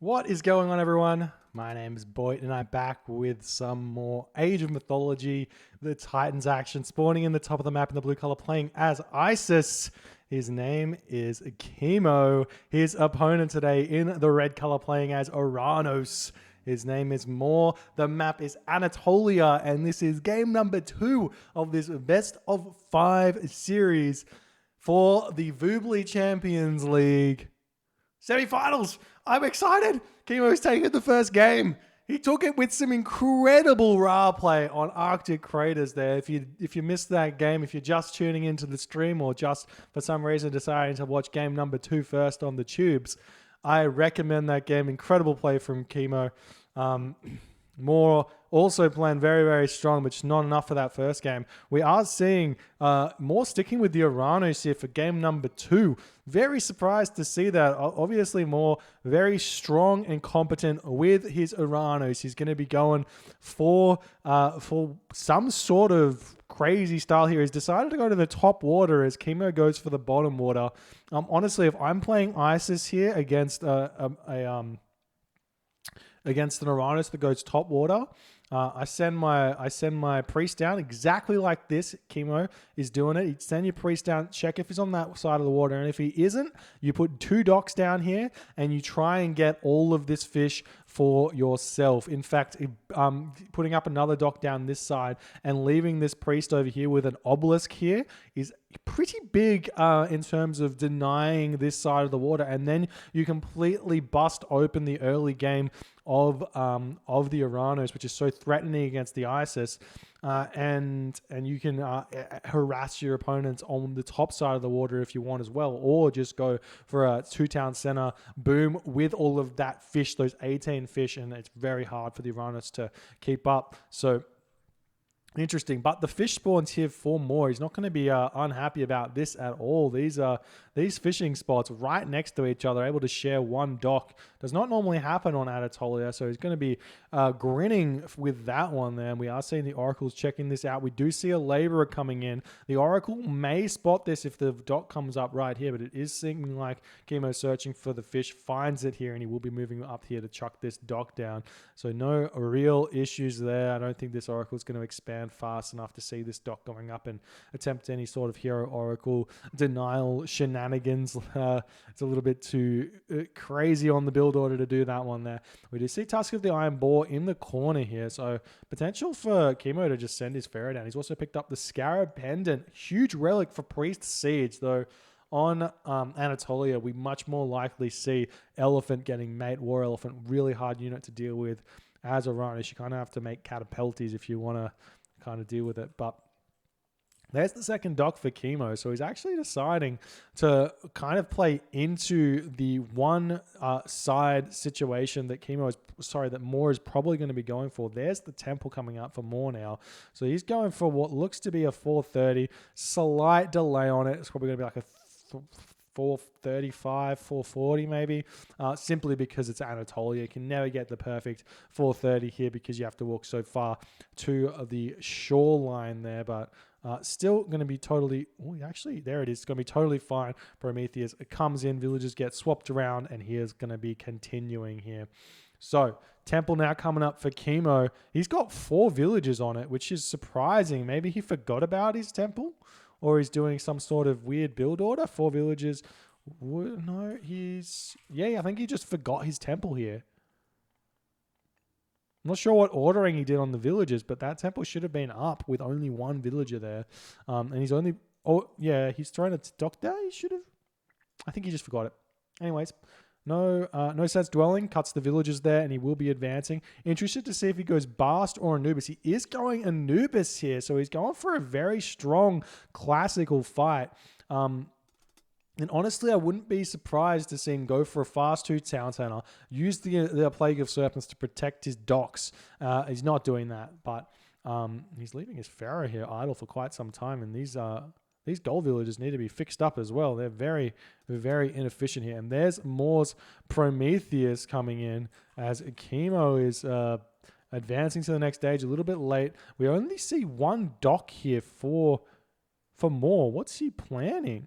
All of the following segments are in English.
What is going on, everyone? My name is Boyd, and I'm back with some more Age of Mythology, the Titans action, spawning in the top of the map in the blue color, playing as Isis. His name is Kimo. His opponent today in the red color, playing as Oranos. His name is Moore. The map is Anatolia, and this is game number 2 of this best of 5 series for the Voobly Champions League semi-finals. I'm excited. Kimo's taken the first game. He took it with some incredible raw play on Arctic Craters there. If you missed that game, if you're just tuning into the stream or just for some reason deciding to watch game number 2 first on the tubes, I recommend that game. Incredible play from Kimo. Moore also playing very, very strong, but just not enough for that first game. We are seeing Moore sticking with the Oranos here for game number 2. Very surprised to see that. Obviously, Moore very strong and competent with his Oranos. He's going to be going for some sort of crazy style here. He's decided to go to the top water as Kimo goes for the bottom water. Honestly, if I'm playing Isis here against against an Oranos that goes top water, I send my priest down exactly like this. Kimo is doing it. You send your priest down, check if he's on that side of the water, and if he isn't, you put 2 docks down here and you try and get all of this fish for yourself. In fact, putting up another dock down this side and leaving this priest over here with an obelisk here is pretty big in terms of denying this side of the water, and then you completely bust open the early game of the Oranos, which is so threatening against the Isis, and you can harass your opponents on the top side of the water if you want as well, or just go for a 2-town center boom with all of that fish, those 18 fish, and it's very hard for the Oranos to keep up. So interesting, but the fish spawns here for more. He's not going to be unhappy about this at all. These fishing spots right next to each other, able to share one dock. Does not normally happen on Anatolia, so he's going to be grinning with that one there. And we are seeing the oracles checking this out. We do see a laborer coming in. The oracle may spot this if the dock comes up right here, but it is seeming like Kimo searching for the fish, finds it here, and he will be moving up here to chuck this dock down. So no real issues there. I don't think this oracle is going to expand fast enough to see this dock going up and attempt any sort of hero oracle denial shenanigans. It's a little bit too crazy on the build order to do that one there. We do see Tusk of the Iron Boar in the corner here, so potential for Kimo to just send his Pharaoh down. He's also picked up the Scarab Pendant, huge relic for Priest Siege, though. On Anatolia, we much more likely see Elephant getting mate. War Elephant, really hard unit to deal with as Oranos. You kind of have to make catapulties if you want to kind of deal with it. But there's the second dock for Kimo. So he's actually deciding to kind of play into the one side situation that that Moore is probably going to be going for. There's the temple coming up for Moore now. So he's going for what looks to be a 430. Slight delay on it. It's probably going to be like a 435, 440 maybe, simply because it's Anatolia. You can never get the perfect 430 here because you have to walk so far to the shoreline there, but still going to be totally, actually, there it is. It's going to be totally fine. Prometheus comes in, villagers get swapped around, and he is going to be continuing here. So, temple now coming up for Kimo. He's got 4 villagers on it, which is surprising. Maybe he forgot about his temple, or he's doing some sort of weird build order. 4 villagers. No, I think he just forgot his temple here. I'm not sure what ordering he did on the villagers, but that temple should have been up with only 1 villager there. And he's only... he's throwing a dock there. He should have... I think he just forgot it. Anyways, no sense dwelling. Cuts the villagers there, and he will be advancing. Interested to see if he goes Bast or Anubis. He is going Anubis here, so he's going for a very strong classical fight. And honestly, I wouldn't be surprised to see him go for a fast 2-town center, use the Plague of Serpents to protect his docks. He's not doing that, but he's leaving his Pharaoh here idle for quite some time, and these gold villagers need to be fixed up as well. They're very, very inefficient here. And there's Moore's Prometheus coming in as Kimo is advancing to the next stage a little bit late. We only see 1 dock here for Moore. What's he planning?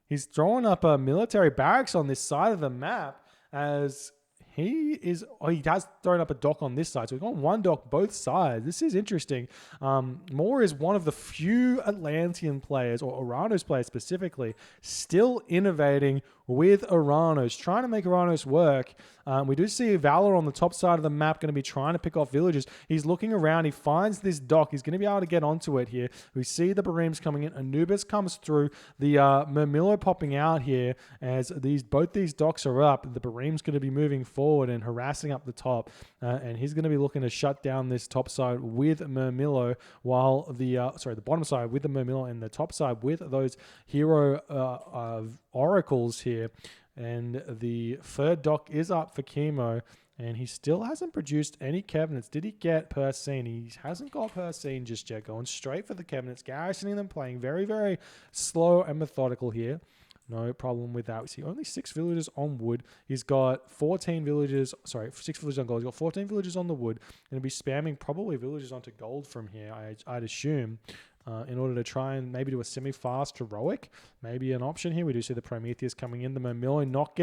He's throwing up a military barracks on this side of the map as he has thrown up a dock on this side. So we've got one dock both sides. This is interesting. Moore is one of the few Atlantean players, or Oranos players specifically, still innovating with Oranos, trying to make Oranos work. We do see Valor on the top side of the map going to be trying to pick off villages. He's looking around. He finds this dock. He's going to be able to get onto it here. We see the Bareems coming in. Anubis comes through. The Murmillo popping out here as both these docks are up. The Bareem's going to be moving forward and harassing up the top. And he's going to be looking to shut down this top side with Murmillo, while the bottom side with the Murmillo and the top side with those hero oracles here. And the third dock is up for Kimo, and he still hasn't produced any cabinets. Did he get Persine? He hasn't got Persine just yet. Going straight for the cabinets, garrisoning them, playing very, very slow and methodical here. No problem with that. We see only 6 villagers on wood. He's got 14 villagers, 6 villagers on gold. He's got 14 villagers on the wood. Going to be spamming probably villagers onto gold from here, I'd assume. In order to try and maybe do a semi-fast heroic, maybe an option here. We do see the Prometheus coming in, the Murmillo not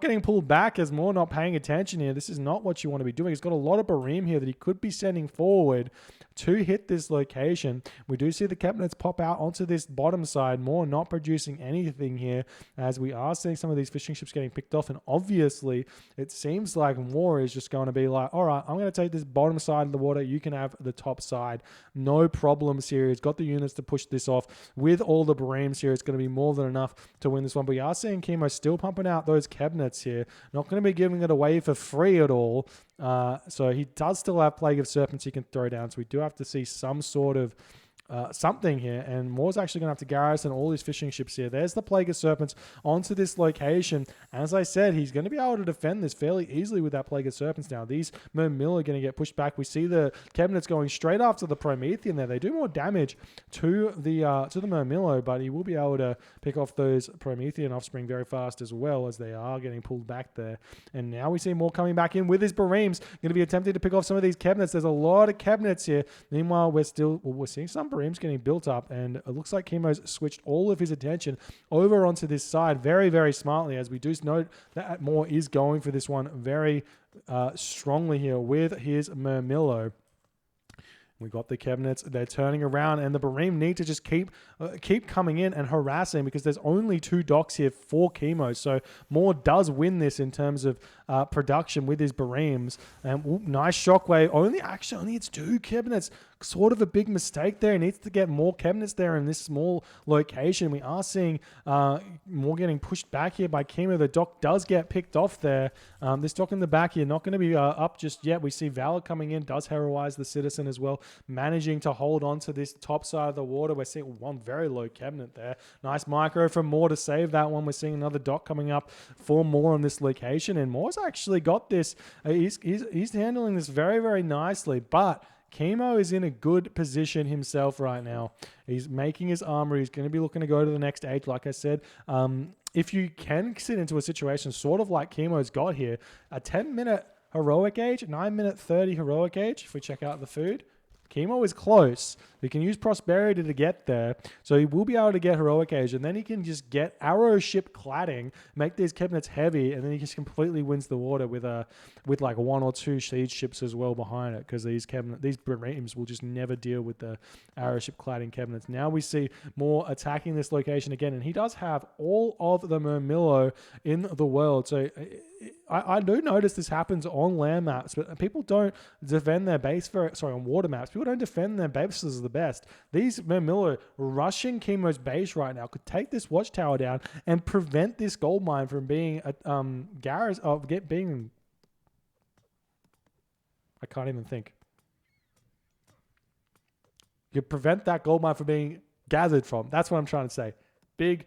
getting pulled back as Moore not paying attention here. This is not what you want to be doing. He's got a lot of Bareem here that he could be sending forward to hit this location. We do see the cabinets pop out onto this bottom side. Moore not producing anything here, as we are seeing some of these fishing ships getting picked off, and obviously it seems like Moore is just going to be like, all right, I'm going to take this bottom side of the water. You can have the top side. No problems here. He's got the units to push this off. With all the Bareems here, it's going to be more than enough to win this one. But we are seeing Kimo still pumping out those cabinets here. Not going to be giving it away for free at all. So he does still have Plague of Serpents he can throw down. So we do have to see some sort of something here, and Moore's actually going to have to garrison all these fishing ships here. There's the Plague of Serpents onto this location. As I said, he's going to be able to defend this fairly easily with that Plague of Serpents now. These Murmillo are going to get pushed back. We see the cabinets going straight after the Promethean there. They do more damage to the Murmillo, but he will be able to pick off those Promethean offspring very fast as well, as they are getting pulled back there. And now we see Moore coming back in with his Bareems, going to be attempting to pick off some of these cabinets. There's a lot of cabinets here. Meanwhile, we're seeing some Bareems getting built up, and it looks like Kimo's switched all of his attention over onto this side very, very smartly, as we do note that Moore is going for this one very strongly here with his Murmillo. We got the cabinets. They're turning around, and the Bareem need to just keep coming in and harassing, because there's only 2 docks here for Kimo. So Moore does win this in terms of production with his Bareems. And nice shockwave. Only it's 2 cabinets. Sort of a big mistake there. He needs to get more cabinets there in this small location. We are seeing Moore getting pushed back here by Kimo. The dock does get picked off there. This dock in the back here not going to be up just yet. We see Valor coming in, does heroize the Citizen as well, managing to hold on to this top side of the water. We're seeing one very low cabinet there. Nice micro from Moore to save that one. We're seeing another dock coming up for Moore on this location, and Moore's actually got this. He's handling this very, very nicely, but Kimo is in a good position himself right now. He's making his armor. He's going to be looking to go to the next age, like I said. If you can sit into a situation sort of like Kimo's got here, a 10-minute heroic age, 9-minute 30 heroic age, if we check out the food, Kimo is close. He can use Prosperity to get there. So he will be able to get Heroic Age, and then he can just get Arrow Ship Cladding, make these cabinets heavy, and then he just completely wins the water with like 1 or 2 siege ships as well behind it, because these Bareems will just never deal with the Arrow Ship Cladding cabinets. Now we see Moore attacking this location again, and he does have all of the Murmillo in the world. So I do notice this happens on land maps, but people don't defend their base on water maps. People don't defend their bases the best. These Murmillo rushing Chemo's base right now could take this watchtower down and prevent this gold mine from being being. I can't even think. You prevent that gold mine from being gathered from. That's what I'm trying to say. Big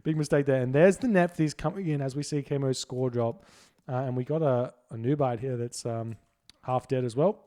mistake there. And there's the Nephthys coming in as we see Chemo's score drop. And we got a Nubite here that's half dead as well.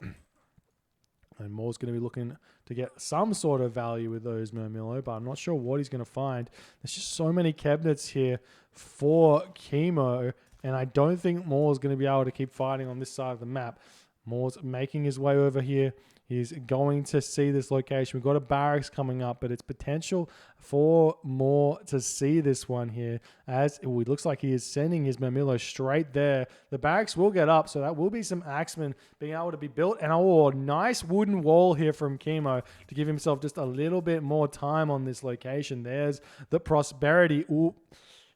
And Moore's going to be looking to get some sort of value with those Murmillo, but I'm not sure what he's going to find. There's just so many cabinets here for Chemo, and I don't think Moore's going to be able to keep fighting on this side of the map. Moore's making his way over here. He's going to see this location. We've got a barracks coming up, but it's potential for more to see this one here. As it looks like he is sending his Murmillo straight there. The barracks will get up, so that will be some axemen being able to be built. And nice wooden wall here from Kimo to give himself just a little bit more time on this location. There's the prosperity. Ooh.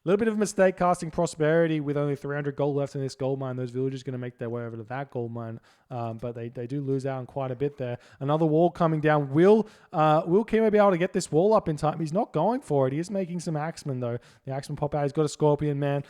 A little bit of a mistake casting prosperity with only 300 gold left in this gold mine. Those villagers are going to make their way over to that gold mine, but they do lose out on quite a bit there. Another wall coming down. Will Kimo be able to get this wall up in time? He's not going for it. He is making some axemen though. The axemen pop out. He's got a scorpion man.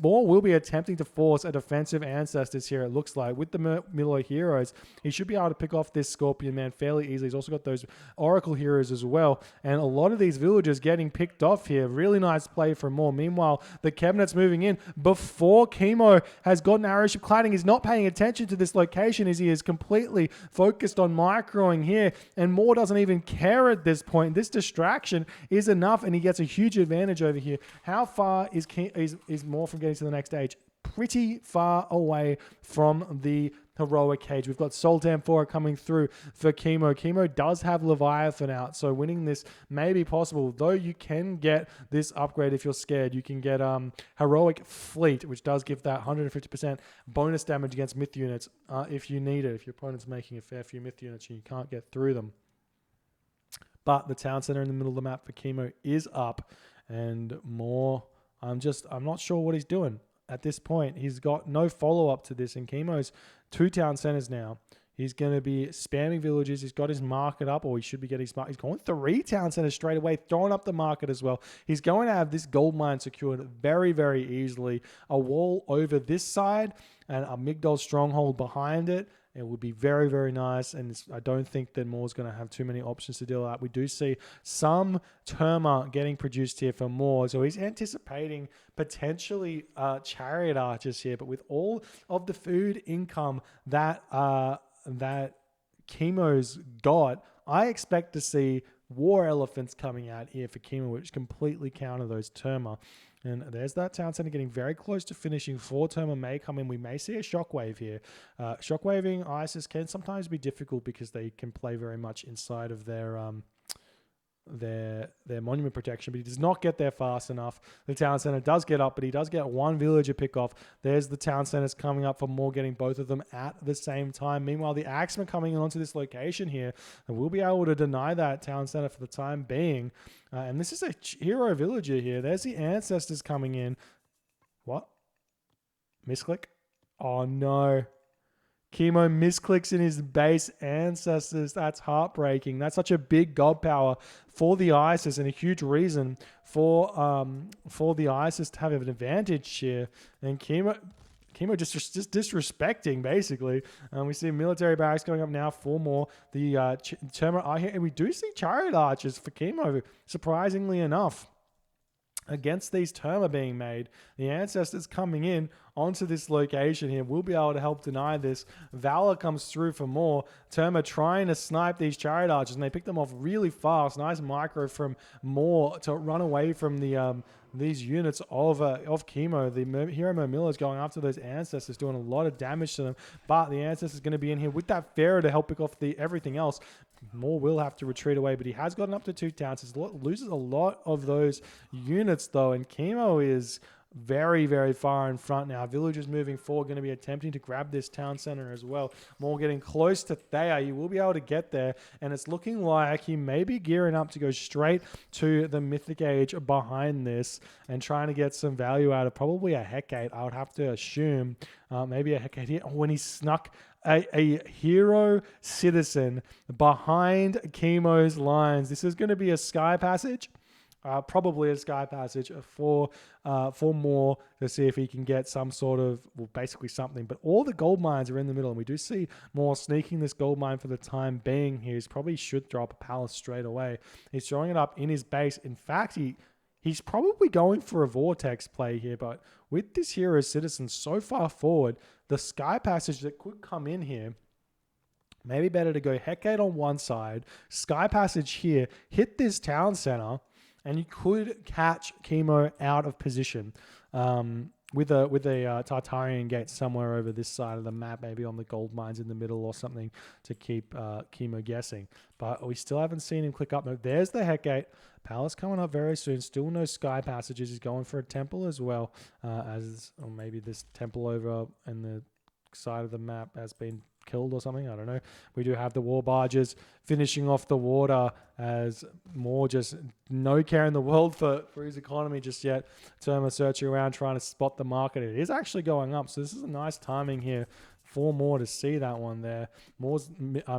Moore will be attempting to force a defensive ancestors here. It looks like with the Milo heroes, he should be able to pick off this scorpion man fairly easily. He's also got those oracle heroes as well, and a lot of these villagers getting picked off here. Really nice play from Moore. Meanwhile, the cabinet's moving in before Kimo has gotten arrowship cladding. He's not paying attention to this location as he is completely focused on microing here, and Moore doesn't even care at this point. This distraction is enough, and he gets a huge advantage over here. How far is Moore from getting to the next stage? Pretty far away from the heroic cage. We've got Sultan 4 coming through for Kimo. Kimo does have Leviathan out, so winning this may be possible, though you can get this upgrade if you're scared. You can get Heroic Fleet, which does give that 150% bonus damage against myth units if you need it, if your opponent's making a fair few myth units and you can't get through them. But the town center in the middle of the map for Kimo is up, and more, I'm not sure what he's doing. At this point, he's got no follow-up to this, and Kimo's 2 town centers now. He's going to be spamming villages. He's got his market up, or he should be getting smart. He's going 3 town centers straight away, throwing up the market as well. He's going to have this gold mine secured very, very easily. A wall over this side and a Migdol stronghold behind it. It would be very, very nice, and I don't think that Moore's going to have too many options to deal out. We do see some Terma getting produced here for Moore, so he's anticipating potentially chariot archers here, but with all of the food income that Chemo's got, I expect to see war elephants coming out here for Chemo, which completely counter those Terma. And there's that town center getting very close to finishing. 4 Terma may come in. We may see a shockwave here. Shockwaving ISIS can sometimes be difficult because they can play very much inside of their monument protection, but he does not get there fast enough. The town center does get up, but he does get 1 villager pick off. There's the town centers coming up for Moore, getting both of them at the same time. Meanwhile, the axemen coming onto this location here, and we'll be able to deny that town center for the time being. And this is a hero villager here. There's the ancestors coming in. What? Misclick? Oh no. Chemo misclicks in his base ancestors. That's heartbreaking. That's such a big god power for the ISIS, and a huge reason for the ISIS to have an advantage here. And Chemo just disrespecting, basically. We see military barracks going up now for more. The Terma are here, and we do see chariot archers for Chemo, surprisingly enough. Against these Terma being made, the ancestors coming in onto this location here will be able to help deny this. Valor comes through for more. Terma trying to snipe these chariot archers, and they pick them off really fast. Nice micro from Moore to run away from the these units of Chemo. The Hero Murmillo is going after those ancestors, doing a lot of damage to them. But the ancestors going to be in here with that Pharaoh to help pick off everything else. Moore will have to retreat away, but he has gotten up to 2 towns. He loses a lot of those units, though, and Chemo is very, very far in front now. Villagers moving forward, going to be attempting to grab this town center as well. Moore getting close to Thea. He will be able to get there, and it's looking like he may be gearing up to go straight to the Mythic Age behind this and trying to get some value out of probably a Hecate, I would have to assume. Maybe a Hecate here. When he snuck a hero citizen behind Chemo's lines. This is going to be a sky passage. Probably a sky passage for Moore to see if he can get some sort of, well, basically something. But all the gold mines are in the middle, and we do see Moore sneaking this gold mine for the time being here. He probably should drop a palace straight away. He's throwing it up in his base. In fact, he's probably going for a vortex play here, but with this hero citizen so far forward, the sky passage that could come in here, maybe better to go Hecate on one side, sky passage here, hit this town center, and you could catch Chemo out of position. with a Tartarian gate somewhere over this side of the map, maybe on the gold mines in the middle or something to keep Kimo guessing. But we still haven't seen him click up. No, there's the Heck Gate. Palace coming up very soon. Still no sky passages. He's going for a temple as well, or maybe this temple over in the side of the map has been killed or something. I don't know. We do have the war barges finishing off the water as more just no care in the world for his economy just yet. Terma searching around trying to spot the market. It is actually going up. So this is a nice timing here. 4 more to see that one there. More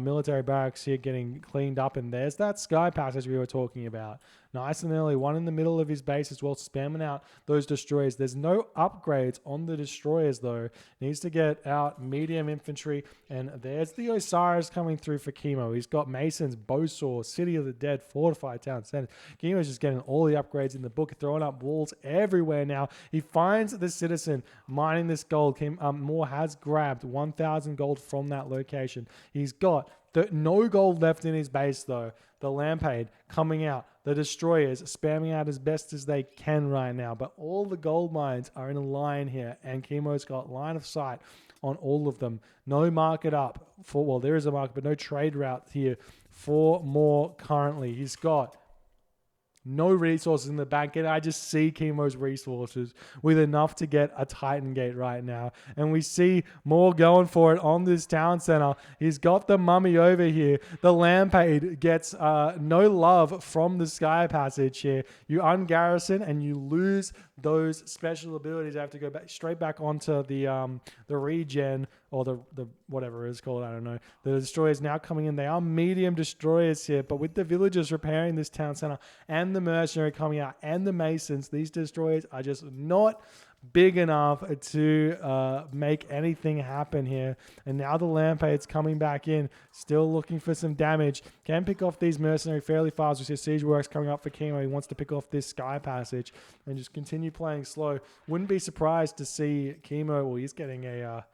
military barracks here getting cleaned up. And there's that sky passage we were talking about. Nice and early. One in the middle of his base as well, spamming out those destroyers. There's no upgrades on the destroyers, though. Needs to get out medium infantry. And there's the Osiris coming through for Kimo. He's got Masons, Bowsaw, City of the Dead, Fortified Town Center. Kimo's just getting all the upgrades in the book, throwing up walls everywhere now. He finds the citizen mining this gold. Moore has grabbed 1,000 gold from that location. He's got no gold left in his base, though. The Lampade coming out. The destroyers spamming out as best as they can right now. But all the gold mines are in a line here. And Kimo's got line of sight on all of them. No market up for, well, there is a market, but no trade route here for more currently. He's got no resources in the bank, and I just see Kimo's resources with enough to get a Titan Gate right now. And we see more going for it on this town center. He's got the mummy over here. The Lampade gets no love from the Sky Passage here. You ungarrison and you lose those special abilities. I have to go back straight back onto the regen, or the whatever it is called, I don't know. The destroyers now coming in. They are medium destroyers here, but with the villagers repairing this town center and the mercenary coming out and the masons, these destroyers are just not big enough to make anything happen here. And now the Lampade's coming back in, still looking for some damage. Can pick off these mercenary fairly fast. We see Siege Works coming up for Kimo. He wants to pick off this Sky Passage and just continue playing slow. Wouldn't be surprised to see Kimo, well, he's getting a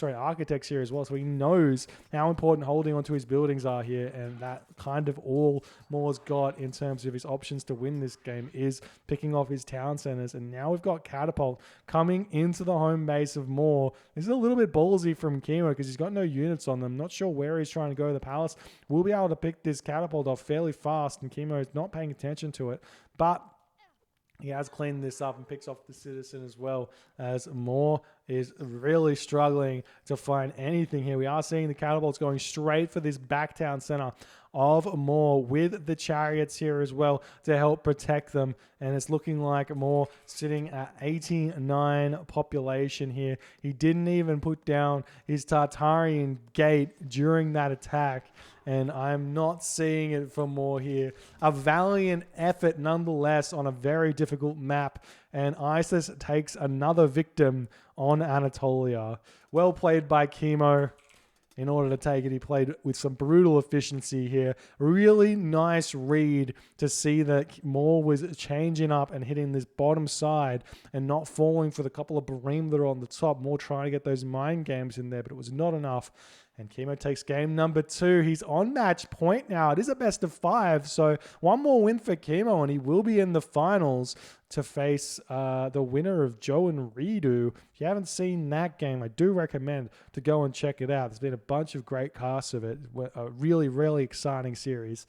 architects here as well, so he knows how important holding onto his buildings are here, and that kind of all Moore's got in terms of his options to win this game is picking off his town centers. And now we've got Catapult coming into the home base of Moore. This is a little bit ballsy from Kimo because he's got no units on them. Not sure where he's trying to go. The Palace will be able to pick this Catapult off fairly fast, and Kimo is not paying attention to it, but he has cleaned this up and picks off the citizen as well, as Moore is really struggling to find anything here. We are seeing the catapults going straight for this back town center of Moore with the chariots here as well to help protect them. And it's looking like Moore sitting at 89 population here. He didn't even put down his Tartarian gate during that attack. And I'm not seeing it for Moore here. A valiant effort nonetheless on a very difficult map. And ISIS takes another victim on Anatolia. Well played by Kimo. In order to take it, he played with some brutal efficiency here. Really nice read to see that Moore was changing up and hitting this bottom side and not falling for the couple of Bareem that are on the top. Moore trying to get those mind games in there, but it was not enough. And Kimo takes game number 2. He's on match point now. It is a best of 5, so one more win for Kimo, and he will be in the finals to face the winner of Joe and Redo. If you haven't seen that game, I do recommend to go and check it out. There's been a bunch of great casts of it. A really, really exciting series.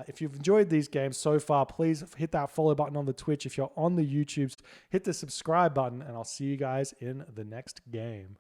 If you've enjoyed these games so far, please hit that follow button on the Twitch. If you're on the YouTubes, hit the subscribe button, and I'll see you guys in the next game.